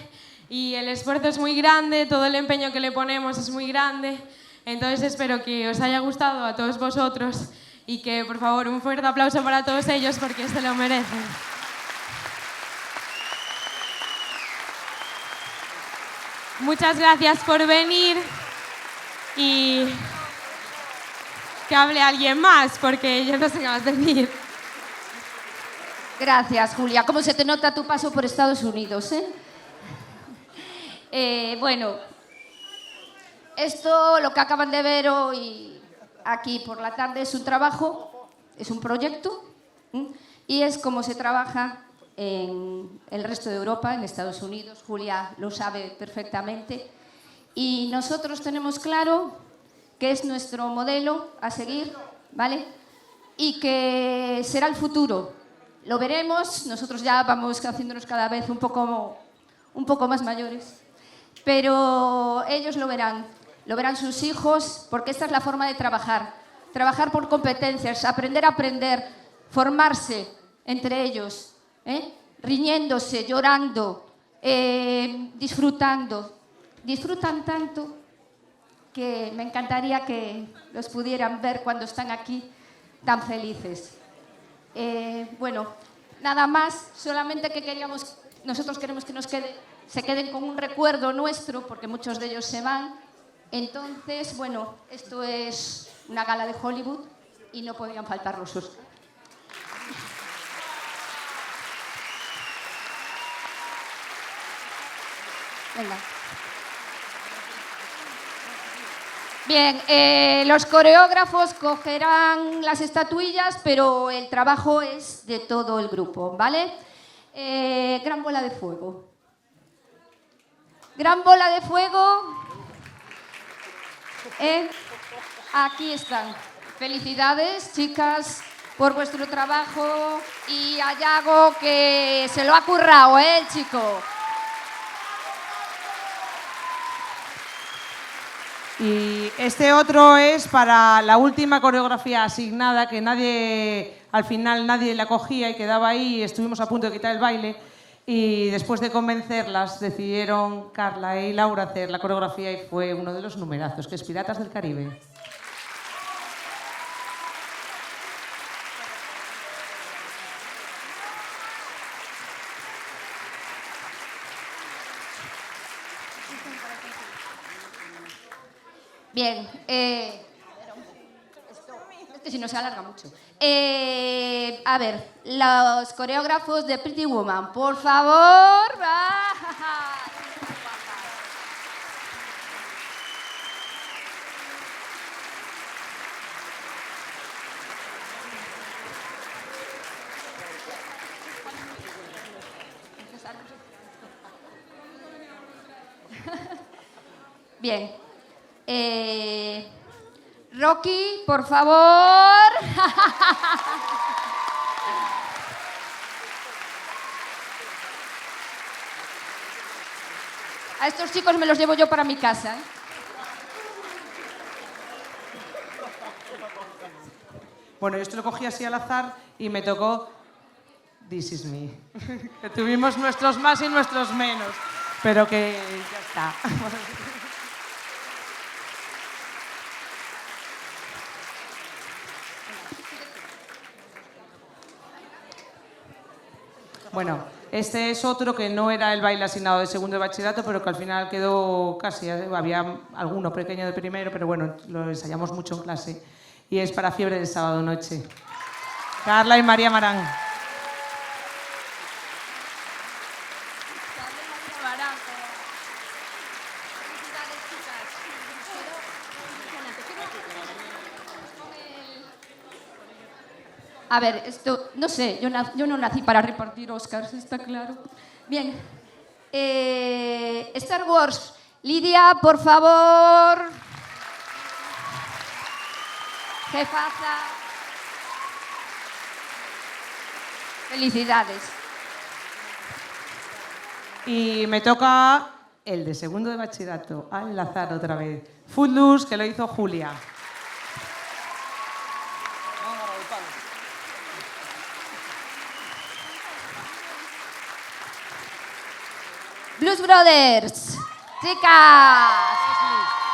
[SPEAKER 5] y el esfuerzo es muy grande, todo el empeño que le ponemos es muy grande. Entonces espero que os haya gustado a todos vosotros, y que, por favor, un fuerte aplauso para todos ellos porque se lo merecen. Muchas gracias por venir, y que hable alguien más, porque yo no sé qué más decir.
[SPEAKER 20] Gracias, Julia. ¿Cómo se te nota tu paso por Estados Unidos, bueno, esto, lo que acaban de ver hoy aquí por la tarde, es un trabajo, es un proyecto, y es como se trabaja en el resto de Europa, en Estados Unidos. Julia lo sabe perfectamente, y nosotros tenemos claro que es nuestro modelo a seguir, ¿vale? Y que será el futuro. Lo veremos, nosotros ya vamos haciéndonos cada vez un poco más mayores, pero ellos lo verán sus hijos, porque esta es la forma de trabajar por competencias, aprender a aprender, formarse entre ellos, riñéndose, llorando, disfrutando. Disfrutan tanto que me encantaría que los pudieran ver cuando están aquí tan felices. Bueno, nada más, solamente que nosotros queremos que se queden con un recuerdo nuestro, porque muchos de ellos se van. Entonces, bueno, esto es una gala de Hollywood y no podían faltar los Oscars. Venga. Bien, los coreógrafos cogerán las estatuillas, pero el trabajo es de todo el grupo, ¿vale? Gran bola de fuego. Gran bola de fuego. Aquí están. Felicidades, chicas, por vuestro trabajo, y a Yago, que se lo ha currado, el chico.
[SPEAKER 21] Y este otro es para la última coreografía asignada, que al final nadie la cogía y quedaba ahí, y estuvimos a punto de quitar el baile, y después de convencerlas decidieron Carla y Laura hacer la coreografía, y fue uno de los numerazos, que es Piratas del Caribe.
[SPEAKER 20] Bien, si no se alarga mucho. A ver, los coreógrafos de Pretty Woman, por favor. Bien. Rocky, por favor. A estos chicos me los llevo yo para mi casa, ¿eh?
[SPEAKER 21] Bueno, yo esto lo cogí así al azar y me tocó This Is Me. Que tuvimos nuestros más y nuestros menos, pero que ya está. Bueno, este es otro que no era el baile asignado de segundo de bachillerato, pero que al final quedó casi, había alguno pequeño de primero, pero bueno, lo ensayamos mucho en clase. Y es para Fiebre del sábado noche. Carla y María Marán.
[SPEAKER 20] A ver, esto, no sé, yo no nací para repartir Oscars, está claro. Bien. Star Wars. Lidia, por favor. Jefaza. Felicidades.
[SPEAKER 21] Y me toca el de segundo de bachillerato, al azar otra vez. Footloose, que lo hizo Julia.
[SPEAKER 20] Blues Brothers. Chicas.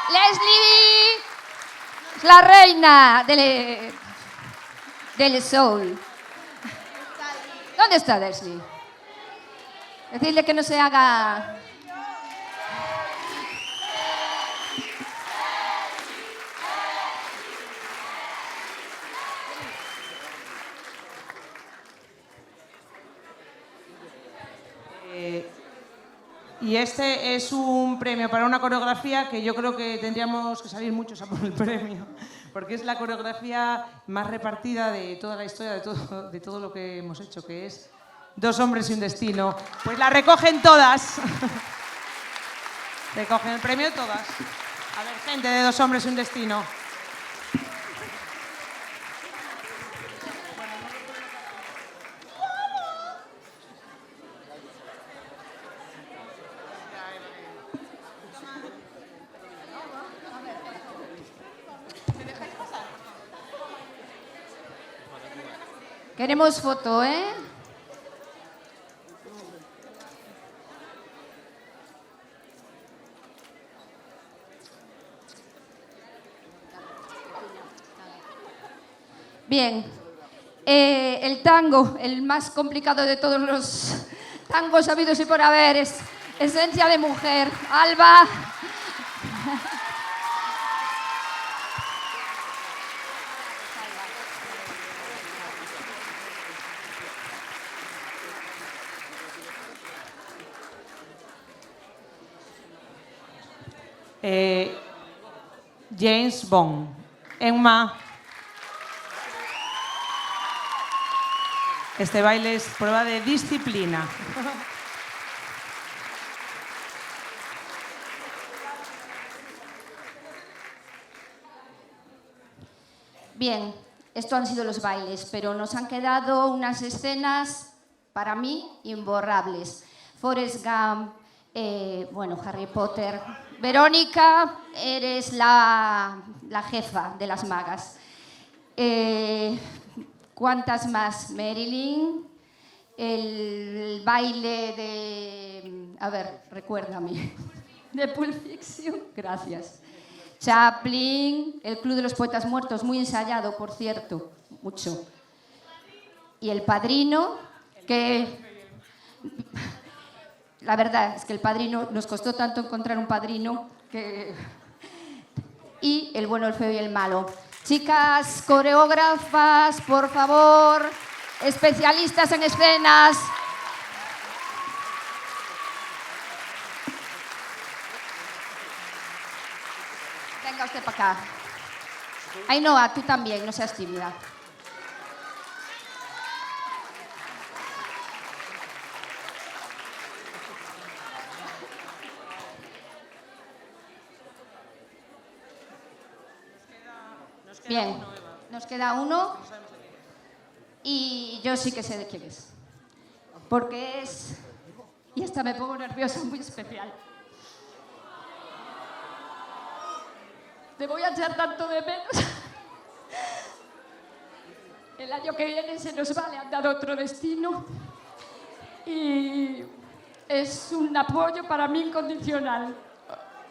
[SPEAKER 20] Leslie es la reina del soul. ¿Dónde está Leslie? Decidle que no se haga...
[SPEAKER 21] Y este es un premio para una coreografía que yo creo que tendríamos que salir muchos a por el premio, porque es la coreografía más repartida de toda la historia, de todo lo que hemos hecho, que es Dos hombres y un destino. Pues la recogen todas. Recogen el premio todas. A ver, gente de Dos hombres y un destino.
[SPEAKER 20] Queremos foto, ¿eh? Bien. El tango, el más complicado de todos los tangos habidos y por haber, es Esencia de mujer. Alba.
[SPEAKER 21] James Bond. Emma. Este baile es prueba de disciplina.
[SPEAKER 20] Bien, esto han sido los bailes, pero nos han quedado unas escenas, para mí, imborrables. Forrest Gump, bueno, Harry Potter. Verónica, eres la jefa de las magas. ¿Cuántas más? Marilyn, el baile de... A ver, recuérdame. De Pulp Fiction, gracias. Chaplin, el Club de los Poetas Muertos, muy ensayado, por cierto, mucho. Y El Padrino, que... La verdad es que El Padrino, nos costó tanto encontrar un padrino que... Y El Bueno, el Feo y el Malo. Chicas, coreógrafas, por favor, especialistas en escenas. Venga usted para acá. Ainhoa, tú también, no seas tímida. Bien, nos queda uno y yo sí que sé de quién es. Porque es, y hasta me pongo nerviosa, muy especial. Te voy a echar tanto de menos. El año que viene se nos va, le han dado otro destino. Y es un apoyo para mí incondicional.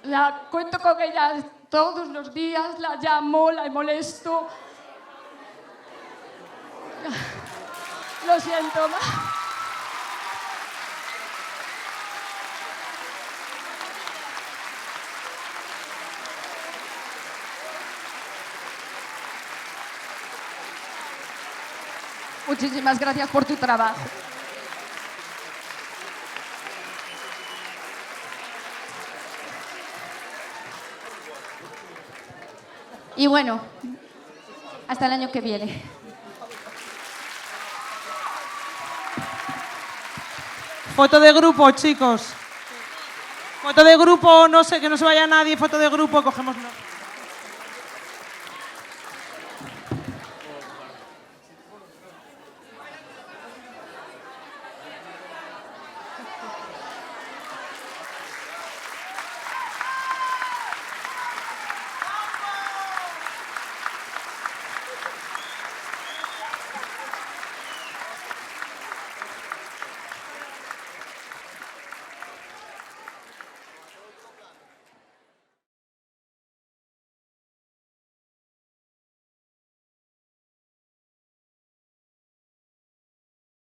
[SPEAKER 20] La cuento con ella todos los días, la llamo, la molesto. Lo siento. Muchísimas gracias por tu trabajo. Y bueno, hasta el año que viene.
[SPEAKER 21] Foto de grupo, chicos. Foto de grupo, no sé, que no se vaya nadie. Foto de grupo, cogémoslo.